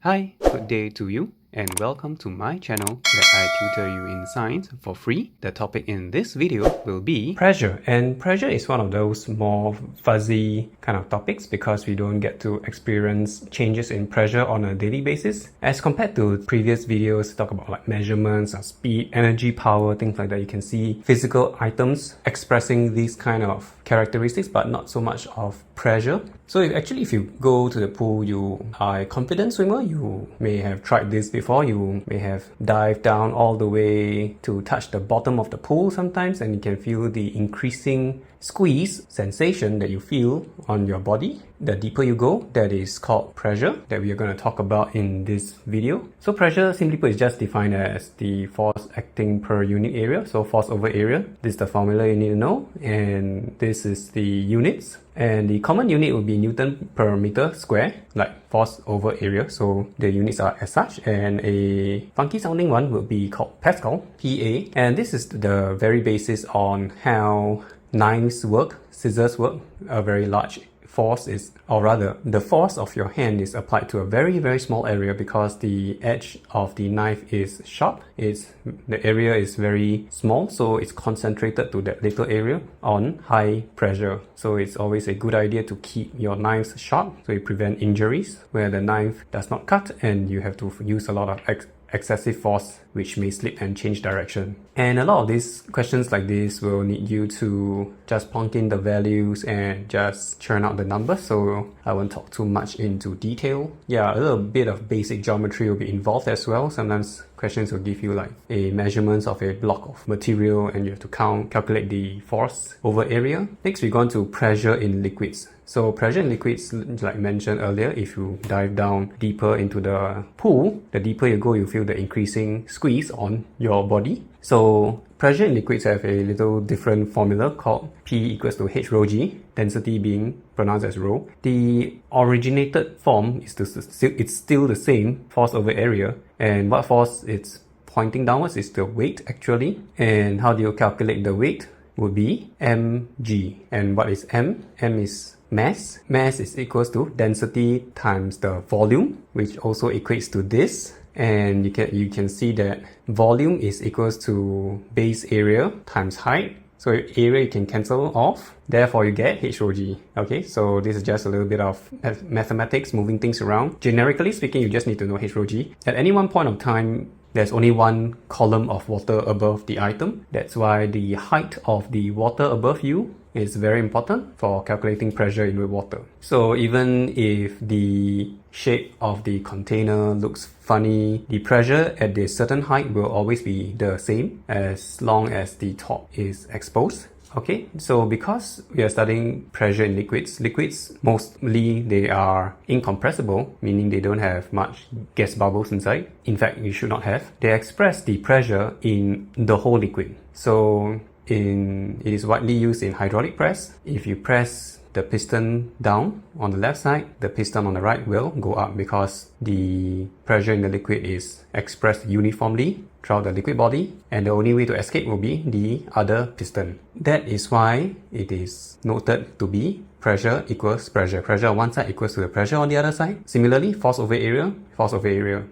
Hi, good day to you, and welcome to my channel where I tutor you in science for free. The topic in this video will be pressure, and pressure is one of those more fuzzy kind of topics because we don't get to experience changes in pressure on a daily basis. As compared to previous videos, talk about like measurements of speed, energy, power, things like that. You can see physical items expressing these kind of characteristics, but not so much of pressure. So if you go to the pool, you are a confident swimmer, you may have tried this before, you may have dived down all the way to touch the bottom of the pool sometimes, and you can feel the increasing squeeze sensation that you feel on your body. The deeper you go, that is called pressure, that we are going to talk about in this video. So pressure, simply put, is just defined as the force acting per unit area. So force over area, this is the formula you need to know, and this is the units. And the common unit will be Newton per meter square, like force over area. So the units are as such. And a funky sounding one will be called Pascal, PA. And this is the very basis on how knives work, scissors work. A very large force is, or rather, the force of your hand is applied to a very, very small area because the edge of the knife is sharp. The area is very small, so it's concentrated to that little area on high pressure. So it's always a good idea to keep your knives sharp so you prevent injuries where the knife does not cut and you have to use a lot of excessive force which may slip and change direction. And a lot of these questions like this will need you to just plunk in the values and just churn out the numbers, so I won't talk too much into detail. Yeah, a little bit of basic geometry will be involved as well. Sometimes questions will give you like a measurements of a block of material and you have to calculate the force over area. Next, we go on to pressure in liquids. So pressure in liquids, like mentioned earlier, if you dive down deeper into the pool, the deeper you go, you feel the increasing squeeze on your body. So pressure in liquids have a little different formula called P equals to H rho G, density being pronounced as rho. The originated form is it's still the same, force over area, and what force it's pointing downwards is the weight actually. And how do you calculate the weight? Would be mg. And what is m? M is mass. Mass is equals to density times the volume, which also equates to this. And you can see that volume is equals to base area times height. So area you can cancel off, therefore you get H rho G. Okay, so this is just a little bit of mathematics, moving things around. Generically speaking, you just need to know H rho G. At any one point of time, there's only one column of water above the item. That's why the height of the water above you is very important for calculating pressure in the water. So even if the shape of the container looks funny, the pressure at a certain height will always be the same as long as the top is exposed. Okay, so because we are studying pressure in liquids mostly they are incompressible, meaning they don't have much gas bubbles inside. In fact, you should not have. They express the pressure in the whole liquid. So it is widely used in hydraulic press. If you press the piston down on the left side, the piston on the right will go up because the pressure in the liquid is expressed uniformly throughout the liquid body, and the only way to escape will be the other piston. That is why it is noted to be pressure equals pressure. Pressure on one side equals to the pressure on the other side. Similarly, force over area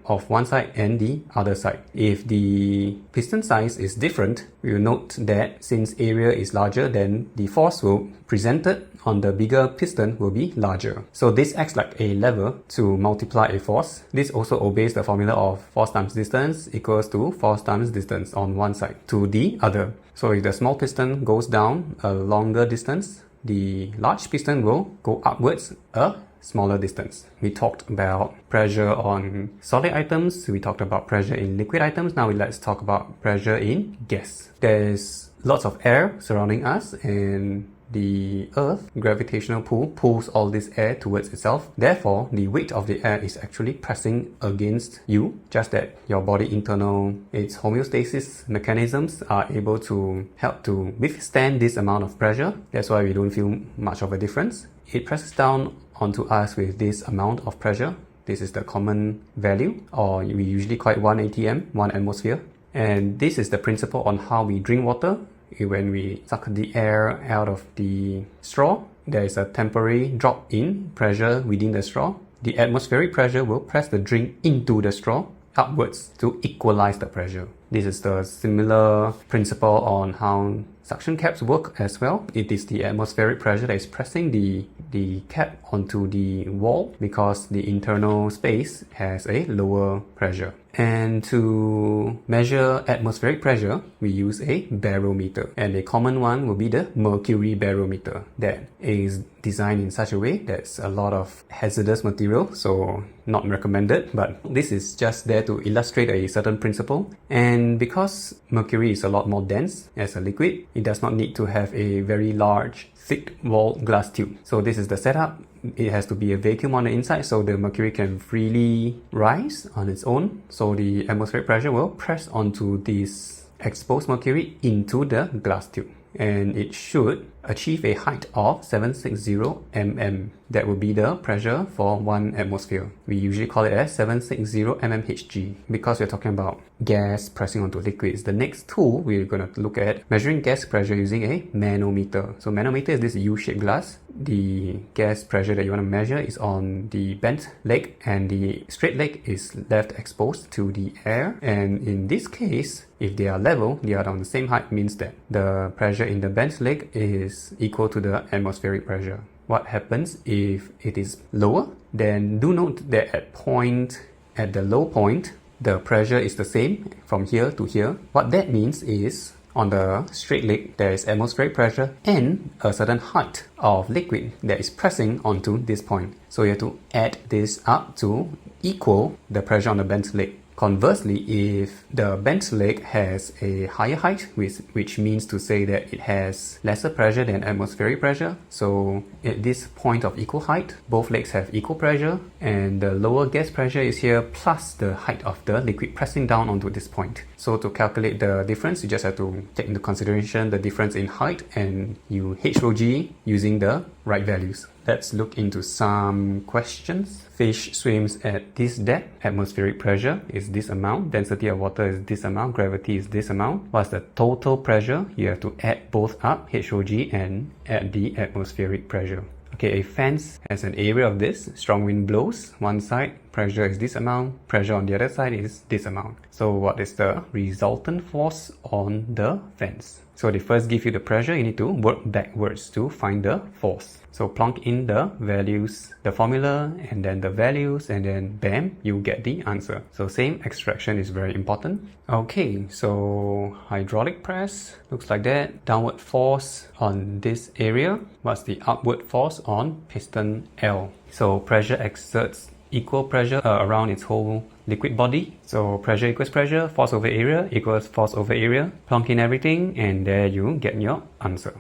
of one side and the other side. If the piston size is different, we will note that since area is larger, then the force will presented on the bigger piston will be larger. So this acts like a lever to multiply a force. This also obeys the formula of force times distance equals to force times distance on one side to the other. So if the small piston goes down a longer distance, the large piston will go upwards a smaller distance. We talked about pressure on solid items, we talked about pressure in liquid items. Now let's talk about pressure in gas. There's lots of air surrounding us, and the Earth gravitational pull pulls all this air towards itself. Therefore, the weight of the air is actually pressing against you, just that your body internal, its homeostasis mechanisms are able to help to withstand this amount of pressure. That's why we don't feel much of a difference. It presses down onto us with this amount of pressure. This is the common value, or we usually call it 1 atm, 1 atmosphere. And this is the principle on how we drink water. When we suck the air out of the straw, there is a temporary drop in pressure within the straw. the atmospheric pressure will press the drink into the straw upwards to equalize the pressure. This is the similar principle on how suction caps work as well. It is the atmospheric pressure that is pressing the cap onto the wall because the internal space has a lower pressure. And to measure atmospheric pressure, we use a barometer. And a common one will be the mercury barometer that is designed in such a way that's a lot of hazardous material, so not recommended, but this is just there to illustrate a certain principle. And because mercury is a lot more dense as a liquid, it does not need to have a very large thick walled glass tube. So this is the setup. It has to be a vacuum on the inside so the mercury can freely rise on its own. So the atmospheric pressure will press onto this exposed mercury into the glass tube. And it should achieve a height of 760 mm. That would be the pressure for 1 atmosphere. We usually call it as 760 mmHg because we're talking about gas pressing onto liquids. The next tool we're going to look at measuring gas pressure using a manometer. So manometer is this U-shaped glass. The gas pressure that you want to measure is on the bent leg and the straight leg is left exposed to the air. And in this case, if they are level, they are on the same height, means that the pressure in the bent leg is equal to the atmospheric pressure. What happens if it is lower? Then do note that at the low point, the pressure is the same from here to here. What that means is on the straight leg, there is atmospheric pressure and a certain height of liquid that is pressing onto this point. So you have to add this up to equal the pressure on the bent leg. Conversely, if the bent leg has a higher height, which means to say that it has lesser pressure than atmospheric pressure, so at this point of equal height, both legs have equal pressure, and the lower gas pressure is here plus the height of the liquid pressing down onto this point. So to calculate the difference, you just have to take into consideration the difference in height and you HOG using the right values. Let's look into some questions. Fish swims at this depth. Atmospheric pressure is this amount. Density of water is this amount. Gravity is this amount. What's the total pressure? You have to add both up, HOG, and add the atmospheric pressure. Okay, a fence has an area of this. Strong wind blows. One side, pressure is this amount. Pressure on the other side is this amount. So what is the resultant force on the fence? So they first give you the pressure. You need to work backwards to find the force. So plonk in the values, the formula, and then the values, and then bam, you get the answer. So same extraction is very important. Okay, so hydraulic press looks like that. Downward force on this area. What's the upward force on piston L? So pressure exerts equal pressure around its whole liquid body. So pressure equals pressure, force over area equals force over area. Plonk in everything, and there you get your answer.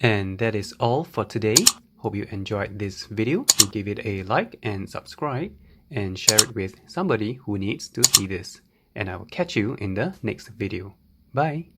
And that is all for today. Hope you enjoyed this video. Do give it a like and subscribe and share it with somebody who needs to see this. And I will catch you in the next video. Bye!